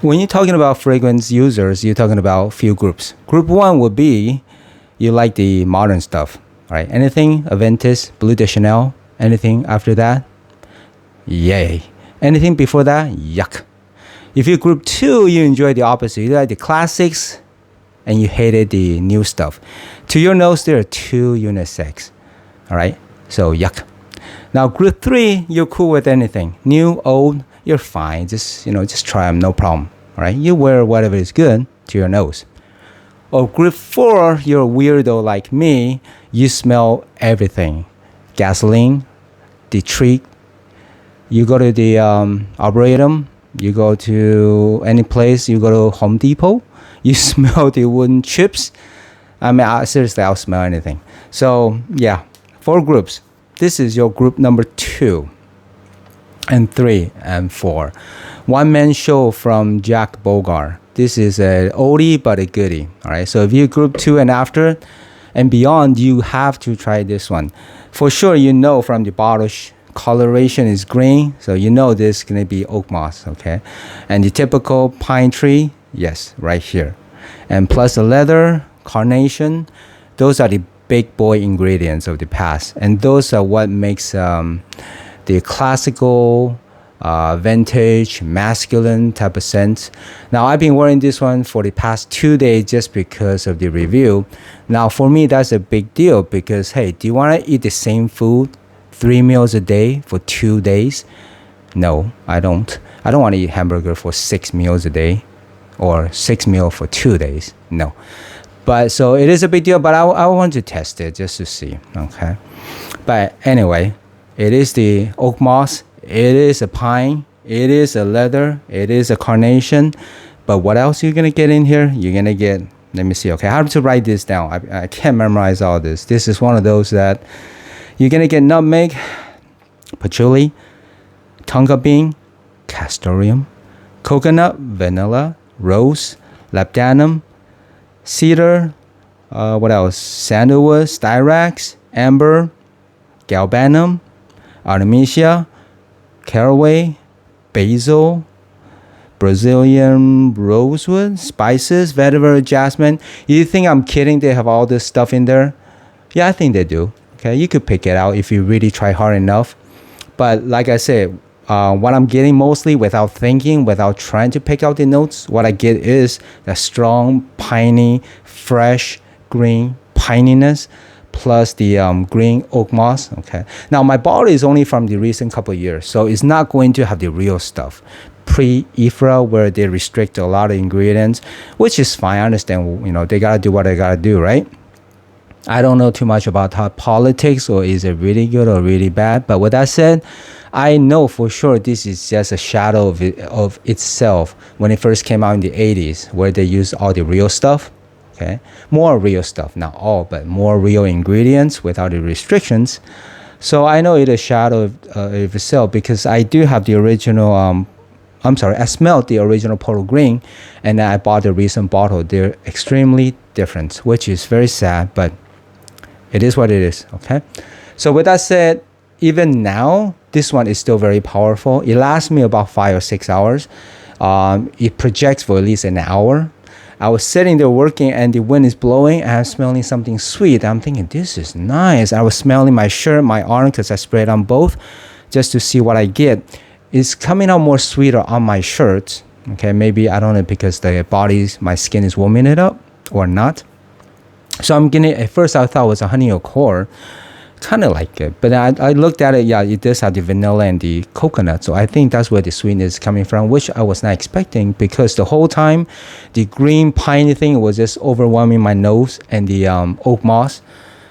When you're talking about fragrance users, you're talking about few groups. Group one would be you like the modern stuff, right? Anything Aventis, Bleu de Chanel, anything after that, yay. Anything before that, yuck. If you group two, you enjoy the opposite. You like the classics and you hated the new stuff. To your nose, there are two unisex, all right? So yuck. Now group three, you're cool with anything. New, old, you're fine. Just try them, no problem, all right? You wear whatever is good to your nose. Or group four, you're a weirdo like me. You smell everything. Gasoline, the tree. You go to the Arboretum. You go to any place. You go to Home Depot. You smell the wooden chips. I mean, seriously, I'll smell anything. So, yeah, 4 groups. This is your group number 2 and 3 and 4. One-man show from Jacques Bogart. This is an oldie but a goodie. All right. So if you group 2 and after and beyond, you have to try this one. For sure, you know from the bottle coloration is green, so you know this is going to be oak moss. Okay, and the typical pine tree, yes, right here, and plus the leather, carnation. Those are the big boy ingredients of the past, and those are what makes the classical. Vintage, masculine type of scent. Now, I've been wearing this one for the past 2 days just because of the review. Now, for me, that's a big deal because, hey, do you want to eat the same food 3 meals a day for 2 days? No, I don't. I don't want to eat hamburger for 6 meals a day or 6 meals for 2 days. No. But so it is a big deal, but I want to test it just to see. Okay. But anyway, it is the oak moss. It is a pine, it is a leather, it is a carnation. But what else you're going to get in here? You're going to get, let me see, okay, how to write this down? I can't memorize all this. This is one of those that you're going to get nutmeg, patchouli, tonka bean, castoreum, coconut, vanilla, rose, labdanum, cedar, what else? Sandalwood, styrax, amber, galbanum, artemisia, caraway, basil, Brazilian rosewood, spices, vetiver, jasmine. You think I'm kidding? They have all this stuff in there? Yeah, I think they do. Okay, you could pick it out if you really try hard enough. But like I said, what I'm getting mostly without thinking, without trying to pick out the notes, what I get is the strong, piney, fresh, green pininess. Plus the green oak moss. Okay. Now my bottle is only from the recent couple of years, so it's not going to have the real stuff. Pre-IFRA, where they restrict a lot of ingredients, which is fine. I understand. They gotta do what they gotta do, right? I don't know too much about how politics or is it really good or really bad. But with that said, I know for sure this is just a shadow of itself when it first came out in the 80s, where they used all the real stuff. Okay, more real stuff, not all, but more real ingredients without the restrictions. So I know it's a shadow of itself because I do have the original. I smelled the original Polo Green, and I bought the recent bottle. They're extremely different, which is very sad, but it is what it is. Okay, so with that said, even now this one is still very powerful. It lasts me about 5 or 6 hours. It projects for at least an hour. I was sitting there working and the wind is blowing and I'm smelling something sweet. I'm thinking, this is nice. I was smelling my shirt, my arm, because I sprayed on both just to see what I get. It's coming out more sweeter on my shirt. Okay, maybe, I don't know, because my skin is warming it up or not. So I'm getting, at first I thought it was a honey accord. Kind of like it, but I looked at it. Yeah, it does have the vanilla and the coconut, so I think that's where the sweetness is coming from, which I was not expecting because the whole time the green piney thing was just overwhelming my nose and the oak moss.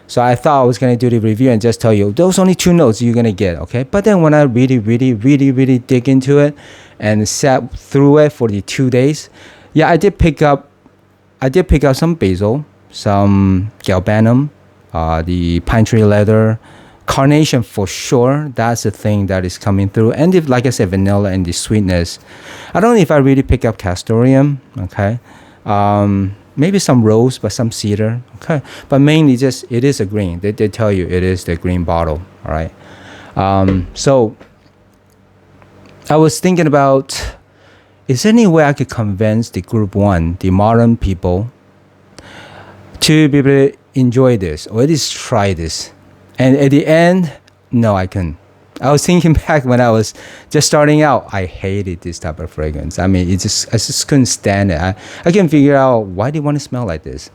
So I thought I was gonna do the review and just tell you those only 2 notes you're gonna get, okay? But then when I really dig into it and sat through it for the 2 days, yeah, I did pick up some basil, some galbanum. The pine tree leather, carnation for sure. That's the thing that is coming through. And if, like I said, vanilla and the sweetness. I don't know if I really pick up castoreum. Okay, maybe some rose, but some cedar. Okay, but mainly just it is a green. They tell you it is the green bottle. All right. So I was thinking about is there any way I could convince the group one, the modern people, to be able to enjoy this or at least try this? And at the end, no, I couldn't. I was thinking back when I was just starting out, I hated this type of fragrance. I mean, I just couldn't stand it. I couldn't figure out why they want to smell like this.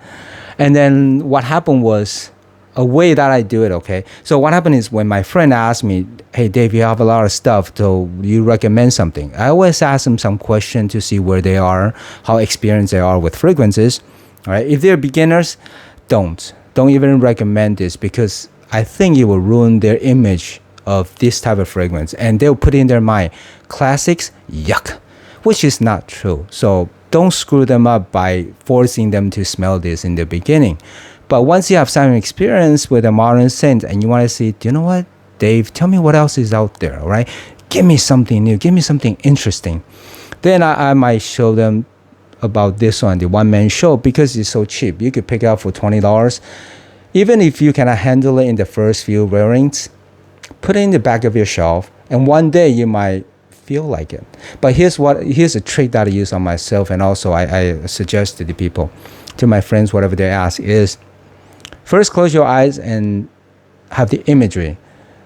And then what happened was a way that I do it, okay? So what happened is when my friend asked me, hey, Dave, you have a lot of stuff, so you recommend something? I always ask them some question to see where they are, how experienced they are with fragrances, all right? If they're beginners, don't even recommend this, because I think it will ruin their image of this type of fragrance, and they'll put in their mind, classics, yuck, which is not true. So don't screw them up by forcing them to smell this in the beginning. But once you have some experience with a modern scent and you want to see, do you know what, Dave, tell me what else is out there, all right? Give me something new, give me something interesting. Then I might show them about this one, the one-man show, because it's so cheap. You could pick it up for $20. Even if you cannot handle it in the first few wearings, put it in the back of your shelf, and one day you might feel like it. But here's a trick that I use on myself, and also I suggest to the people, to my friends, whatever they ask, is first close your eyes and have the imagery.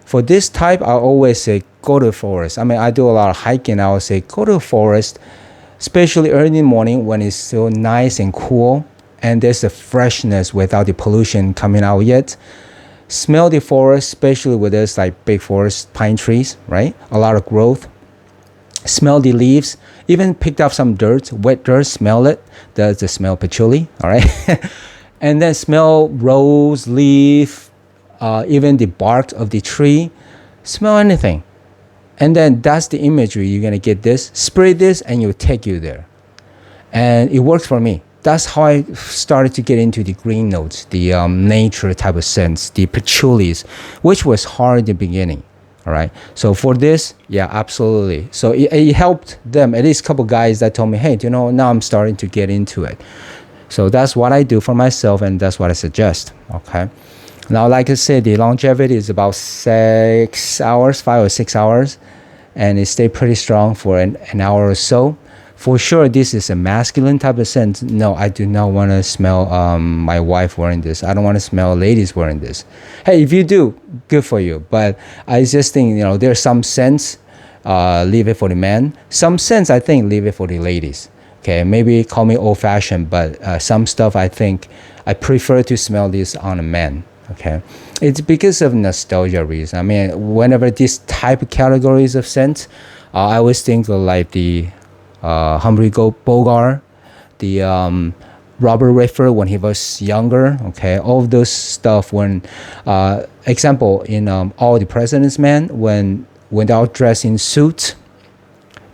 For this type, I always say go to the forest. I mean, I do a lot of hiking. I would say go to the forest, especially early in the morning when it's so nice and cool, and there's a freshness without the pollution coming out yet. Smell the forest, especially with this like big forest pine trees, right? A lot of growth. Smell the leaves. Even picked up some dirt, wet dirt, smell it. Does the smell patchouli, all right? And then smell rose, leaf, even the bark of the tree. Smell anything. And then that's the imagery. You're going to get this. Spray this and it will take you there. And it works for me. That's how I started to get into the green notes, the nature type of scents, the patchoulis, which was hard in the beginning. All right. So for this, yeah, absolutely. So it helped them, at least a couple guys that told me, hey, you know, now I'm starting to get into it. So that's what I do for myself, and that's what I suggest. Okay. Now, like I said, the longevity is about 6 hours, 5 or 6 hours, and it stayed pretty strong for an hour or so. For sure, this is a masculine type of scent. No, I do not want to smell my wife wearing this. I don't want to smell ladies wearing this. Hey, if you do, good for you. But I just think, you know, there's some scents, leave it for the men. Some scents, I think, leave it for the ladies. Okay, maybe call me old-fashioned, but some stuff I think I prefer to smell this on a man. Okay, it's because of nostalgia reason. I mean, whenever this type of categories of scents, I always think of like the Humphrey Bogart, the Robert Redford when he was younger. Okay, all of those stuff. When, example, in All the President's Men, when they're all dressed in suits,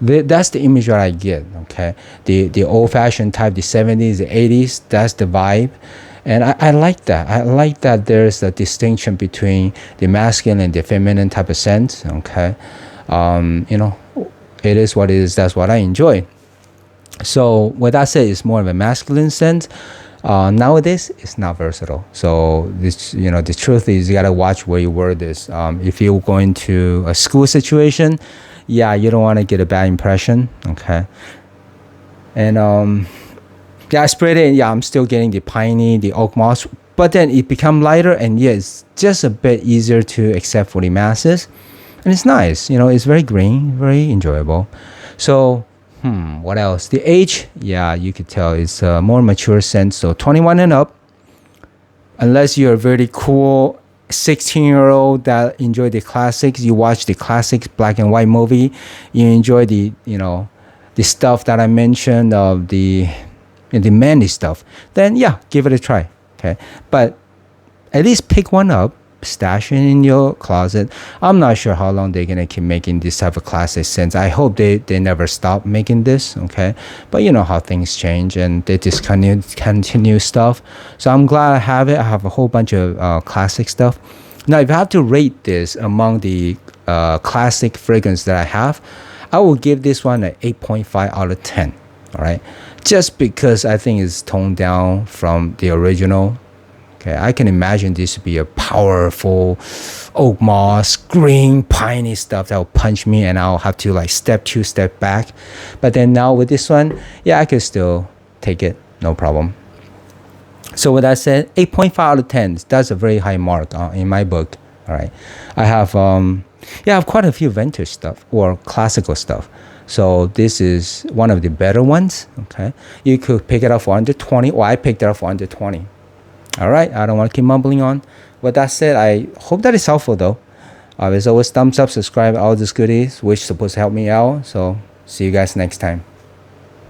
that's the image that I get. Okay, the old-fashioned type, the 70s, the 80s. That's the vibe. And I like that. I like that there's a distinction between the masculine and the feminine type of scent. Okay, you know, it is what it is. That's what I enjoy. So with that said, it's more of a masculine scent. Nowadays, it's not versatile. So this, you know, the truth is you gotta watch where you wear this. If you're going to a school situation, yeah, you don't want to get a bad impression. Okay, and yeah, I sprayed it. Yeah, I'm still getting the piney, the oak moss, but then it become lighter, and yeah, it's just a bit easier to accept for the masses, and it's nice. You know, it's very green, very enjoyable. So, what else? The age, yeah, you could tell it's a more mature scent. So 21 and up, unless you're a very cool 16-year-old that enjoy the classics, you watch the classics black and white movie, you enjoy the, you know, the stuff that I mentioned of the manly stuff, then yeah, give it a try. Okay, but at least pick one up, stash it in your closet. I'm not sure how long they're gonna keep making this type of classic scents. I hope they never stop making this. Okay, but you know how things change and they just continue stuff. So I'm glad I have it. I have a whole bunch of classic stuff. Now, if I have to rate this among the classic fragrance that I have, I will give this one an 8.5 out of 10. All right, just because I think it's toned down from the original. Okay, I can imagine this to be a powerful oak moss, green, piney stuff that will punch me and I'll have to like step 2 step back. But then now with this one, yeah, I could still take it, no problem. So with that said, 8.5 out of 10, that's a very high mark in my book. All right, I have I have quite a few vintage stuff or classical stuff. So this is one of the better ones. Okay, you could pick it up for under 20, or I picked it up for under 20. All right, I don't want to keep mumbling on. With that said, I hope that is helpful though. As always, thumbs up, subscribe, all these goodies, which is supposed to help me out. So see you guys next time.